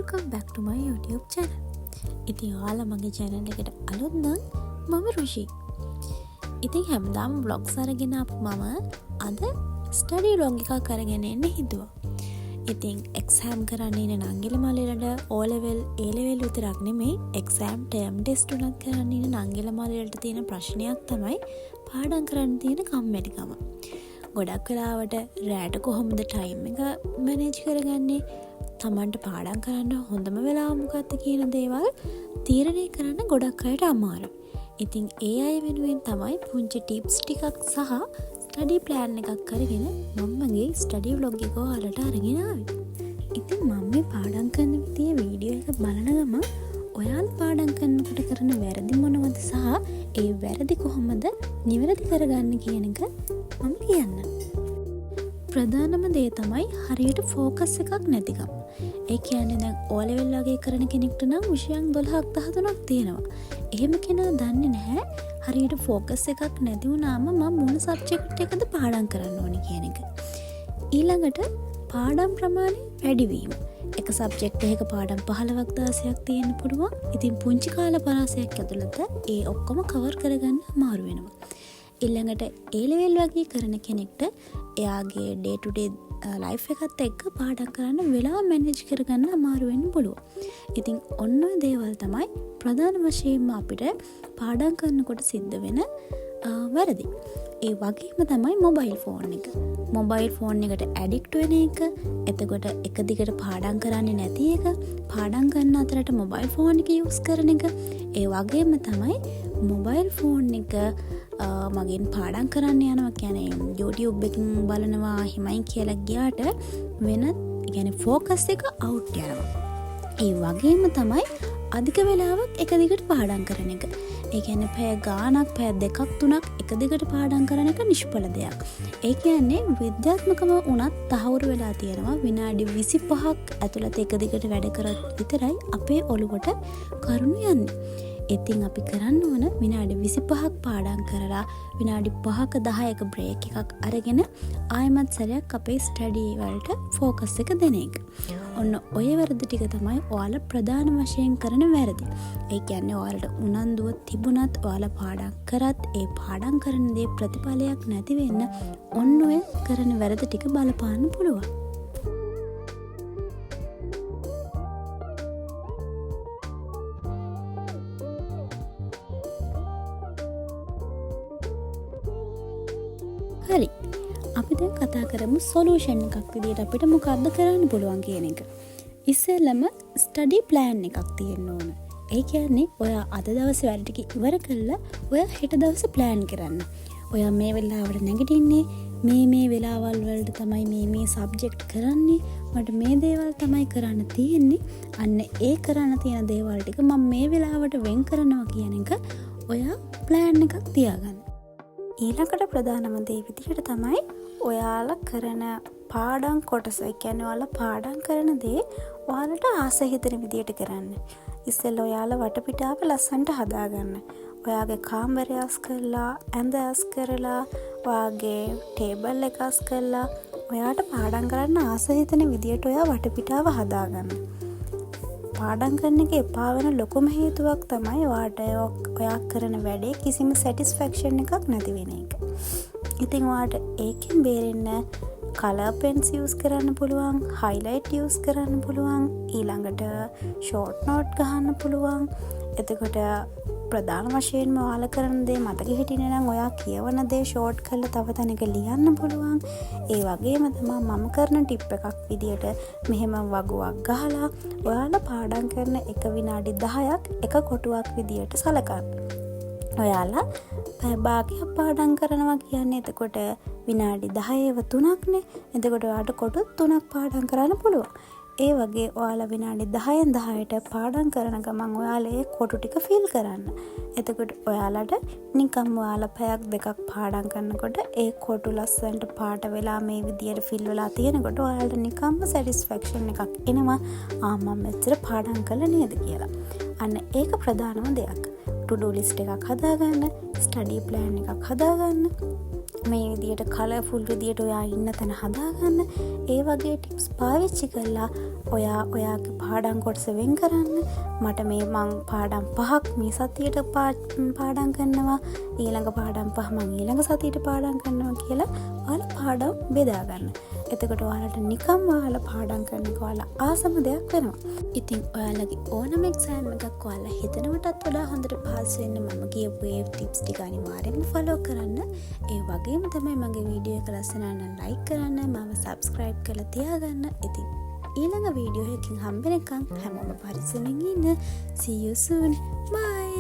welcome back to my YouTube channel. ඉතින් ඔයාලා මගේ channel එකට අලුත් නම් මම රුෂි. ඉතින් හැමදාම vlogs අරගෙන ආපු මම අද study vlog එකක් අරගෙන එන්න හිතුවා. ඉතින් exam කරන්න ඉන්න නංගිල මලේලට O level A level විතරක් නෙමෙයි exam term test උනත් කරන්න ඉන්න නංගිල මලේලට තියෙන ප්‍රශ්නයක් තමයි පාඩම් කරන්න තියෙන කම්මැලිකම. ගොඩක් වෙලාවට රැට කොහොමද ටයිම් එක මැනේජ් කරගන්නේ, තමන්ට පාඩම් කරන්න හොඳම වෙලාව මොකක්ද කියන දේවල් තීරණය කරන්න ගොඩක් අයට අමාරුයි. ඉතින් ඒ අය වෙනුවෙන් තමයි පුංචි ටිප්ස් ටිකක් සහ ස්ටඩි ප්ලෑන් එකක් කරගෙන මම මගේ ස්ටඩි ව්ලොග් එක ඔයාලට අරගෙන ආවේ. ඉතින් මම මේ පාඩම් කරන විදිහේ වීඩියෝ එක බලන ගමන් ඔයාලා පාඩම් කරනකොට කරන වැරදි මොනවද සහ ඒ වැරදි කොහොමද නිවැරදි කරගන්නේ කියන එක මම කියන්න. ප්‍රධානම දේ තමයි හරියට ෆෝකස් එකක් නැතිකම. ඒ කියන්නේ දැන් O level වගේ කරන කෙනෙක්ට නම් විෂයන් 12ක් 13ක් තියෙනවා. එහෙම කෙනා දන්නේ නැහැ හරියට ෆෝකස් එකක් නැති වුණාම මම මොන සබ්ජෙක්ට් එකද පාඩම් කරන්න ඕනේ කියන එක. ඊළඟට පාඩම් ප්‍රමාණය වැඩි වීම. එක සබ්ජෙක්ට් එකක පාඩම් 15ක් 16ක් තියෙන්න පුළුවන්. ඉතින් පුංචි කාල පරාසයක් ඇතුළත ඒ ඔක්කොම කවර් කරගන්න අමාරු වෙනවා. ඊළඟට A level වගේ කරන කෙනෙක්ට එයාගේ day to day ලයිෆ් එකත් එක්ක පාඩම් කරන්න වෙලාව මැනේජ් කරගන්න අමාරු වෙන්න පුළුවන්. ඉතින් ඔන්න ඔය දේවල් තමයි ප්‍රධාන වශයෙන්ම අපිට පාඩම් කරනකොට සිද්ධ වෙන වැරදි. ඒ වගේම තමයි මොබයිල් ෆෝන් එක. මොබයිල් ෆෝන් එකට ඇඩික්ට් වෙන එක, එතකොට එක දිගට පාඩම් කරන්නේ නැති එක, පාඩම් කරන අතරට මොබයිල් ෆෝන් එක යූස් කරන එක, ඒ වගේම තමයි මොබයිල් ෆෝන් එක මගෙන් පාඩම් කරන්න යනවා කියන්නේ YouTube එකකින් බලනවා හිමයි කියලා ගියාට වෙන කියන්නේ ෆෝකස් එක අවුට් යනවා. ඒ වගේම තමයි අධික වෙලාවක් එක දිගට පාඩම් කරන එක. ඒ කියන්නේ පැය ගාණක් පැය දෙකක් තුනක් එක දිගට පාඩම් කරන එක නිෂ්ඵල දෙයක්. ඒ කියන්නේ විද්‍යාත්මකව උනත් තහවුරු වෙලා තියෙනවා විනාඩි 25ක් ඇතුළත එක දිගට වැඩ කරත් විතරයි අපේ ඔළුවට කරුණු යන්නේ. ඉතින් අපි කරන්න ඕන විනාඩි 25ක් පාඩම් කරලා විනාඩි 5ක 10ක බ්‍රේක් එකක් අරගෙන ආයෙමත් සැරයක් අපේ ස්ටඩි වලට ફોකස් එක දෙන එක. ඔන්න ඔය වැරදි ටික තමයි ඔයාලා ප්‍රධාන වශයෙන් කරන වැරදි. ඒ කියන්නේ ඔයාලට උනන්දුව තිබුණත් ඔයාලා පාඩම් කරත් ඒ පාඩම් කරන දේ ප්‍රතිඵලයක් නැති වෙන්න ඔන්න ඔය කරන වැරදි ටික බලපාන්න පුළුවන්. හරි. අපි දැන් කතා කරමු සොලියුෂන් එකක් විදිහට අපිට මොකක්ද කරන්න පුළුවන් කියන එක. ඉස්සෙල්ලම ස්ටඩි ප්ලෑන් එකක් තියෙන්න ඕන. ඒ කියන්නේ ඔයා අද දවසේ වැඩ ටික ඉවර කළා ඔයා හෙට දවසේ ප්ලෑන් කරන්න. ඔයා මේ වෙලාවට නැගිටින්නේ මේ වෙලාවල් වලට තමයි මේ සබ්ජෙක්ට් කරන්නේ. මට මේ දේවල් තමයි කරන්න තියෙන්නේ. අන්න ඒ කරන්න තියෙන දේවල් ටික මම මේ වෙලාවට වෙන් කරනවා කියන එක ඔයා ප්ලෑන් එකක් තියාගන්න. ඊළඟට ප්‍රධානම දේ විදිහට තමයි ඔයාලා කරන පාඩම් කොටස. ඒ කියන්නේ ඔයාලා පාඩම් කරන දේ ඔයාලට ආස හිතෙන විදිහට කරන්න. ඉස්සෙල්ලා ඔයාලා වටපිටාව ලස්සනට හදාගන්න. ඔයාගේ කාමරය අස් කරලා, ඇඳ අස් කරලා, ඔයාගේ ටේබල් එක අස් කරලා ඔයාට පාඩම් කරන්න ආස හිතෙන විදිහට ඔයා වටපිටාව හදාගන්න. පාඩම් කරන එක එපා වෙන ලොකුම හේතුවක් තමයි ඔයාට ඔයා කරන වැඩේ කිසිම සැටිස්ෆැක්ෂන් එකක් නැති වෙන එක. ඉතින් ඔයාට ඒකෙන් බේරෙන්න කලර් පෙන්ස් යූස් කරන්න පුළුවන්, හයිලයිට් යූස් කරන්න පුළුවන්, ඊළඟට ෂෝට් නෝට් ගහන්න පුළුවන්. එතකොට ප්‍රධාන වශයෙන්ම ඔයාලා කරන දේ මතක හිටින්නේ නම් ඔයා කියවන දේ ෂෝට් කරලා තව තැනක ලියන්න පුළුවන්. ඒ වගේම තමයි මම කරන ටිප් එකක් විදියට මෙහෙම වගුවක් ගහලා ඔයාලා පාඩම් කරන එක විනාඩි 10ක් එක කොටුවක් විදියට සලකන්න. ඔයාලා පැය භාගයක් පාඩම් කරනවා කියන්නේ එතකොට විනාඩි 10ව 3ක්නේ. එතකොට ඔයාට කොටු 3ක් පාඩම් කරන්න පුළුවන්. ඒ වගේ ඔයාලා විනාඩි 10න් 10ට පාඩම් කරන ගමන් ඔයාලා ඒ කොටු ටික ෆිල් කරන්න. එතකොට ඔයාලට නිකම් ඔයාලා පැයක් දෙකක් පාඩම් කරනකොට ඒ කොටු ලස්සනට පාට වෙලා මේ විදියට ෆිල් වෙලා තියෙනකොට ඔයාලට නිකම්ම සැටිස්ෆැක්ෂන් එකක් එනවා. මම මෙච්චර පාඩම් කළා නේද කියලා. අන්න ඒක ප්‍රධානම දෙයක්. ටු ඩු ලිස්ට් එකක් හදාගන්න, ස්ටඩි ප්ලෑන් එකක් හදාගන්න. මේ විදියට කලර්ෆුල් විදියට ඔයා ඉන්න තැන හදාගන්න. ඒ වගේ ටිප්ස් පාවිච්චි කරලා ඔයාගේ පාඩම් කොටස වෙන් කරන්න. මට මේ මං පාඩම් 5ක් මේ සතියට පාඩම් කරනවා. ඊළඟ පාඩම් 5 මං ඊළඟ සතියට පාඩම් කරනවා කියලා ඔයාලා පාඩම් බෙදා ගන්න. එතකොට ඔයාලට නිකම් ඔයාලා පාඩම් කරන එක ඔයාලා ආසම දෙයක් වෙනවා. ඉතින් ඔයාලගේ ඕනම එක්සෑම් එකක් ඔයාලා හිතනවටත් වඩා හොඳට පාස් වෙන්න මම කියපු ඒ ටිප්ස් ටික අනිවාර්යෙන්ම ෆලෝ කරන්න. ඒ වගේම තමයි මගේ වීඩියෝ එක ලස්සන නම් ලයික් කරන්න, මම සබ්ස්ක්‍රයිබ් කරලා තියාගන්න. ඉතින් ඊළඟ වීඩියෝ එකකින් හම්බෙනකන් හැමෝම පරිස්සමෙන් ඉන්න. See you soon. Bye.